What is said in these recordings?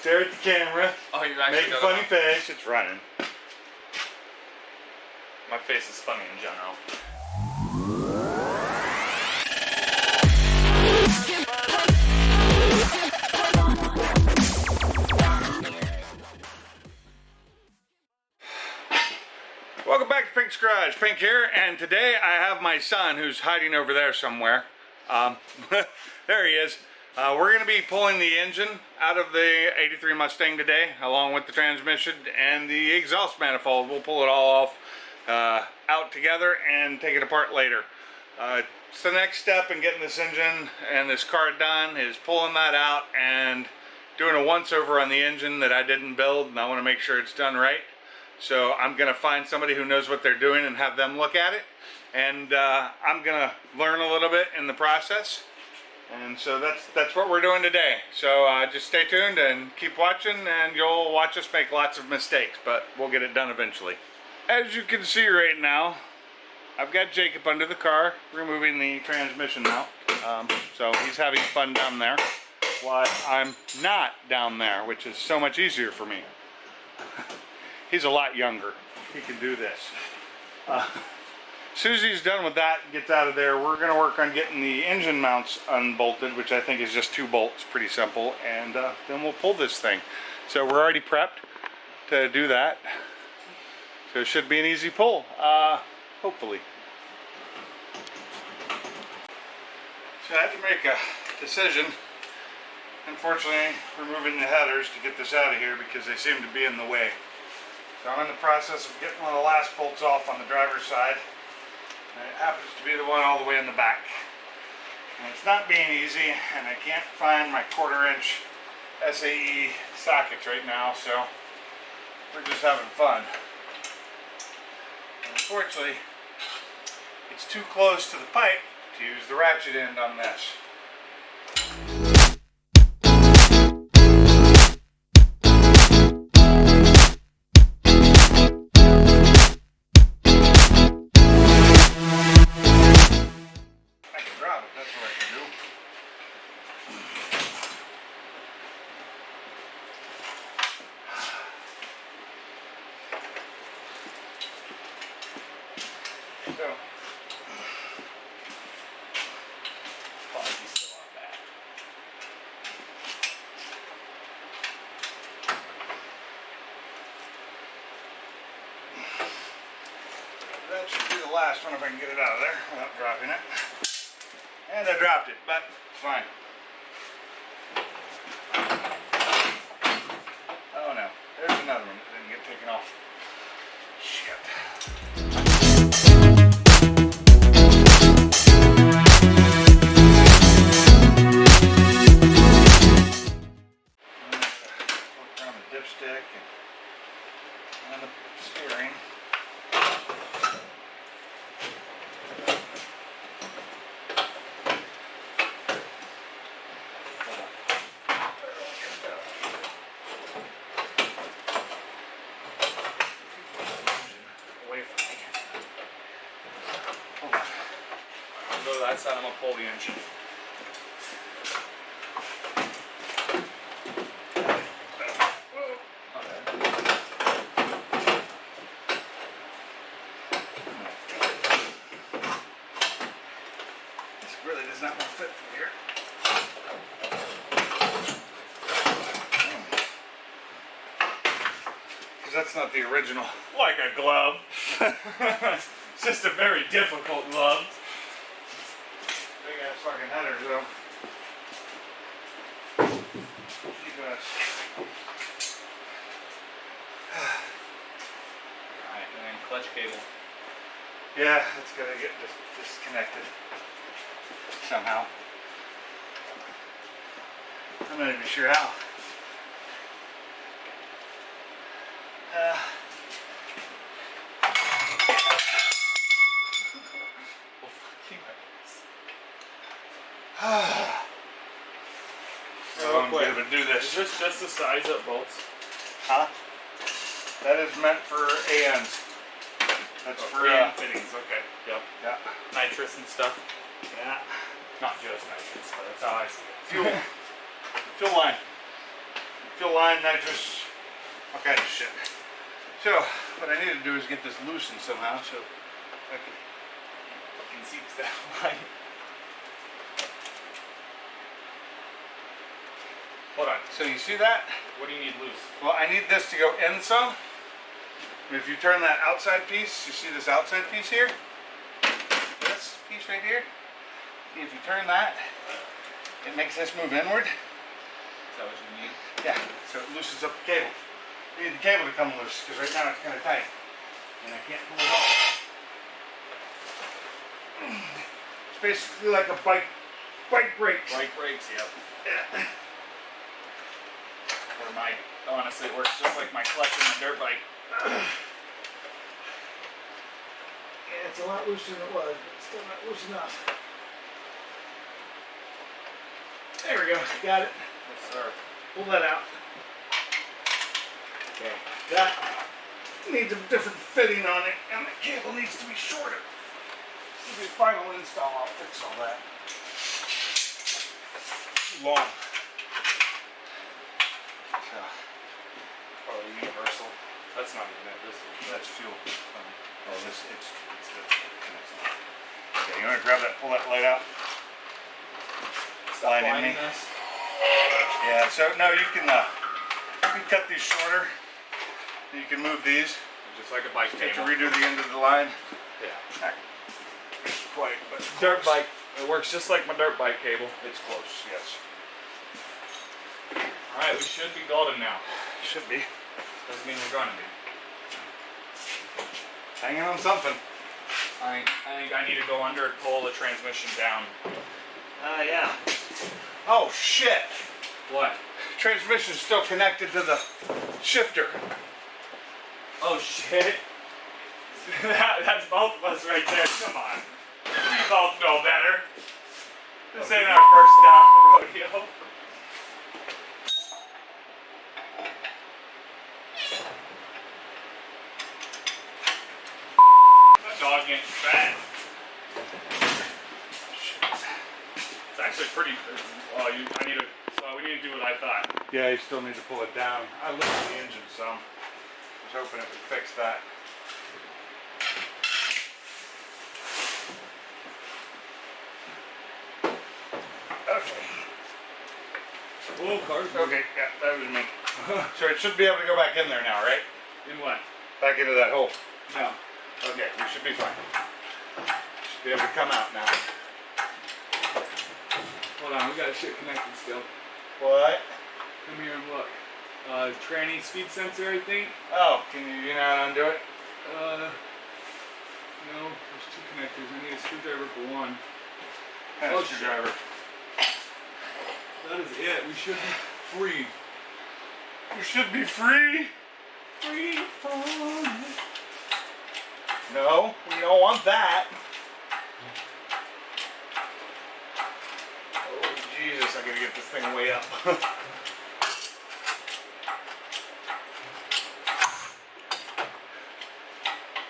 Stare at the camera. Oh, you actually make a funny face. It's running. My face is funny in general. Welcome back to Pink's Garage. Pink here, and today I have my son who's hiding over there somewhere. There he is. We're going to be pulling the engine out of the 83 Mustang today, along with the transmission and the exhaust manifold. We'll pull it all off out together and take it apart later. It's the next step in getting this engine and this car done is pulling that out and doing a once-over on the engine that I didn't build, and I want to make sure it's done right. So I'm going to find somebody who knows what they're doing and have them look at it. And I'm going to learn a little bit in the process. And so that's what we're doing today. So just stay tuned and keep watching, and you'll watch us make lots of mistakes, but we'll get it done eventually. As you can see right now, I've got Jacob under the car, removing the transmission now. So he's having fun down there, while I'm not down there, which is so much easier for me. He's a lot younger. He can do this. Susie's done with that, gets out of there. We're going to work on getting the engine mounts unbolted, which I think is just 2 bolts, pretty simple, and then we'll pull this thing. So we're already prepped to do that. So it should be an easy pull, hopefully. So I had to make a decision. Unfortunately, removing the headers to get this out of here because they seem to be in the way. So I'm in the process of getting one of the last bolts off on the driver's side. And it happens to be the one all the way in the back. And it's not being easy, and I can't find my 1/4-inch SAE sockets right now, so we're just having fun. And unfortunately, it's too close to the pipe to use the ratchet end on this. So, that should be the last one if I can get it out of there without dropping it. And I dropped it, but it's fine. Oh no, there's another one that didn't get taken off. Shit. Dipstick and the steering. Away from me. Hold on. I'll go to that side, I'm gonna pull the engine. Really does not want to fit through here. Because that's not the original. Like a glove. It's just a very difficult glove. Big ass fucking header though. Jesus. Alright, and then clutch cable. Yeah, it's gotta get disconnected. Somehow. I'm not even sure how. So I'm going to do this. Is this just the size of bolts? Huh? That is meant for ANs. That's for AN fittings, okay. Yep. Yeah. Nitrous and stuff. Yeah. Not just nitrous, but that's how I see it. Fuel. Fuel line. fuel line, nitrous, all kinds of shit. So what I need to do is get this loosened somehow so I can Fucking seats that line. Hold on. So you see that? What do you need loose? Well, I need this to go in some. And if you turn that outside piece, you see this outside piece here? This piece right here? If you turn that, it makes this move inward. Is that what you need? Yeah, so it loosens up the cable. You need the cable to come loose, because right now it's kind of tight. And I can't pull it off. It's basically like a bike brake. Bike brakes, yep. Yeah. Or honestly, it works just like my clutch on my dirt bike. Yeah, it's a lot looser than it was, but it's still not loose enough. There we go, got it. Yes, sir. Pull that out. Okay, that needs a different fitting on it, and the cable needs to be shorter. This will be the final install, I'll fix all that. Too long. So, Probably universal. That's not even it. that's fuel. Oh, this, it's the connection. Okay, you want to grab that, pull that light out? Stop Line in lining me. this. Yeah, so no, you can cut these shorter. You can move these. Just like a bike You have to cable. redo the end of the line. Yeah. Not quite, but Dirt bike. It works just like my dirt bike cable. it's close, yes. Alright, we should be golden now. Should be. Doesn't mean we're gonna be. Hanging on something. I think I need to go under and pull the transmission down. Yeah. Oh, shit. What? Transmission's still connected to the shifter. Oh shit. That's both of us right there. Come on. We both know better. This ain't our first down rodeo. That dog getting fat. It's actually pretty. So we need to do what I thought. Yeah, you still need to pull it down. I lifted the engine some. Was hoping it would fix that. Okay. Oh, cars. Okay, yeah, that was me. So it should be able to go back in there now, right? In what? Back into that hole. No. Okay, we should be fine. Should be able to come out now. Hold on, we got shit connected still. What? Come here and look. Tranny speed sensor, I think. Oh, can you not undo it? No, there's two connectors. I need a screwdriver for one. And Oh, a screwdriver. That is it. We should be free. You should be free. Free falling. No, we don't want that. Oh, Jesus, I gotta get this thing way up.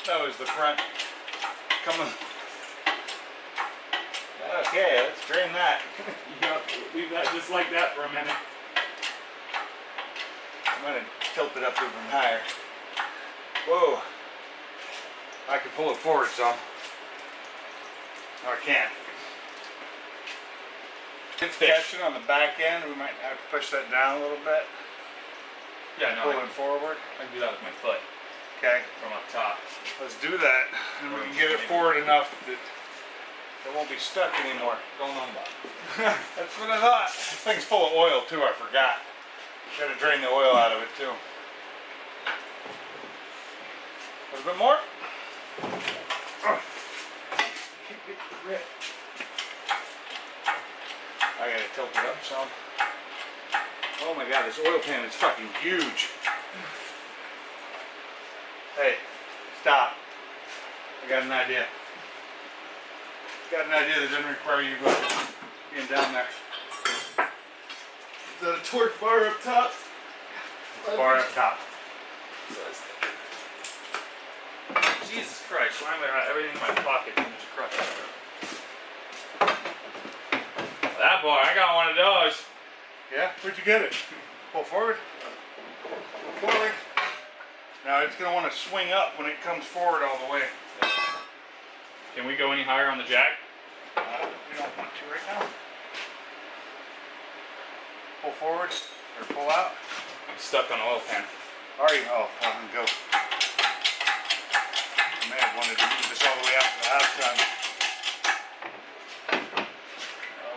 That was the front. Come on. Okay, let's drain that. Yep, leave that just like that for a minute. I'm gonna tilt it up even higher. Whoa. I can pull it forward some. No, I can't. It's catching on the back end. We might have to push that down a little bit. Yeah, no, Pull it forward. I can do that with my foot Okay. from up top. Let's do that. And we can get it forward enough that it won't be stuck anymore. Going on about. That's what I thought. This thing's full of oil too, I forgot. Gotta drain the oil out of it too. A little bit more. Can't get the grip. I gotta tilt it up some. Oh my god, this oil pan is fucking huge. Hey, stop. I got an idea. Got an idea that doesn't require you being down there. Is that a torque bar up top? Bar up top. Jesus Christ, why am I everything in my pocket and just crush it? That boy, I got one of those. Yeah? Where'd you get it? Pull forward? forward. Now it's going to want to swing up when it comes forward all the way. Can we go any higher on the jack? We don't want to right now. Pull forward or pull out. I'm stuck on oil pan. Are you? Oh, well, then go. I may have wanted to move this all the way out to the house gun.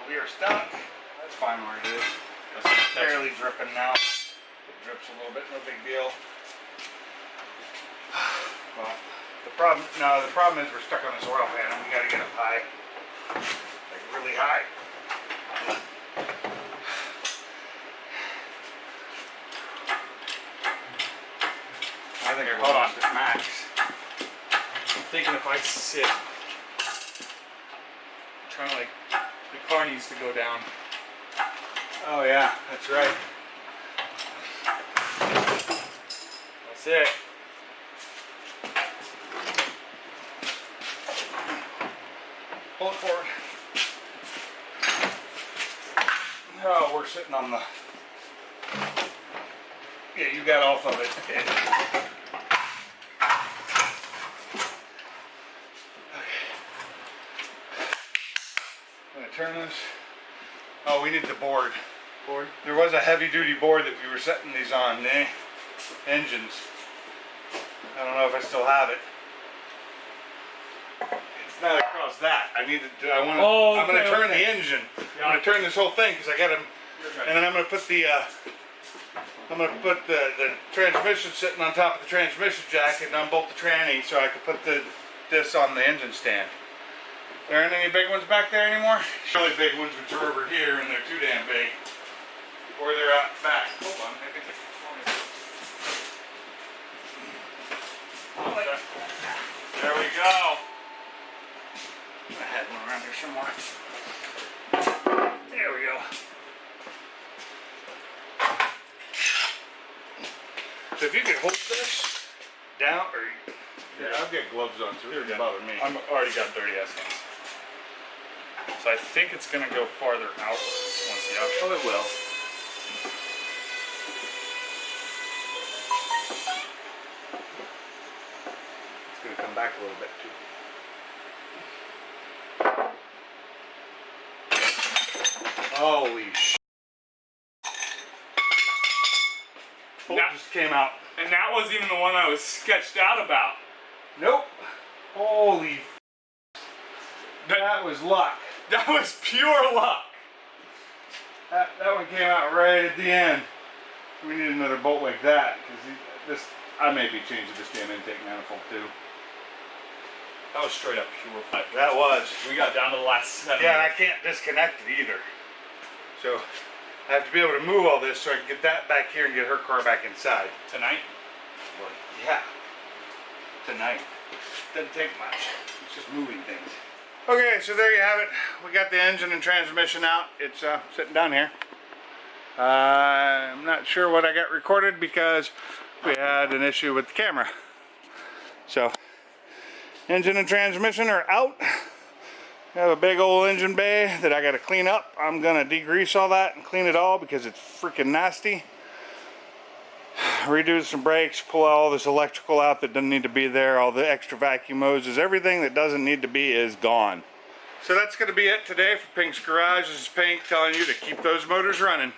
We are stuck. That's fine where it is. It's barely dripping now. It drips a little bit, no big deal. Well, the problem is we're stuck on this oil pan and we got to get up high, like really high. I think I lost at max. I'm thinking if I sit, I'm trying to like, the car needs to go down. Oh yeah, that's right. That's it. Pull it forward. Oh, we're sitting on the... Yeah, you got off of it. Okay. I'm gonna turn this. Oh, we need the board. Board? There was a heavy-duty board that we were setting these on, the engines. I don't know if I still have it. It's not across that. I need to. I'm gonna turn the engine. Yeah. I'm gonna turn this whole thing because I got to, and then I'm gonna put the. The transmission sitting on top of the transmission jack and unbolt the tranny so I can put this on the engine stand. There aren't any big ones back there anymore? Really big ones which are over here and they're too damn big. Or they're out back. Hold on, maybe they can for me. There we go. I had one around here somewhere. There we go. So if you could hold this down, or yeah, I've got gloves on, so it doesn't bother me. I've already got dirty ass hands. So I think it's gonna go farther outwards once the outlet. Oh, it will. It's gonna come back a little bit too. Holy sh! Bolt just came out. And that wasn't even the one I was sketched out about. Nope. Holy f. That was luck. That was pure luck. That one came out right at the end. We need another bolt like that because I may be changing this damn intake manifold too. That was straight up pure luck. That was. We got down to the last 7. Yeah, and I can't disconnect it either. So I have to be able to move all this so I can get that back here and get her car back inside. Tonight? Well, yeah. Tonight. Doesn't take much. It's just moving things. Okay, so there you have it. We got the engine and transmission out. It's sitting down here. I'm not sure what I got recorded because we had an issue with the camera. So, engine and transmission are out. I have a big old engine bay that I got to clean up. I'm going to degrease all that and clean it all because it's freaking nasty. Redo some brakes, pull all this electrical out that doesn't need to be there, all the extra vacuum hoses, everything that doesn't need to be is gone. So that's going to be it today for Pink's Garage. This is Pink telling you to keep those motors running.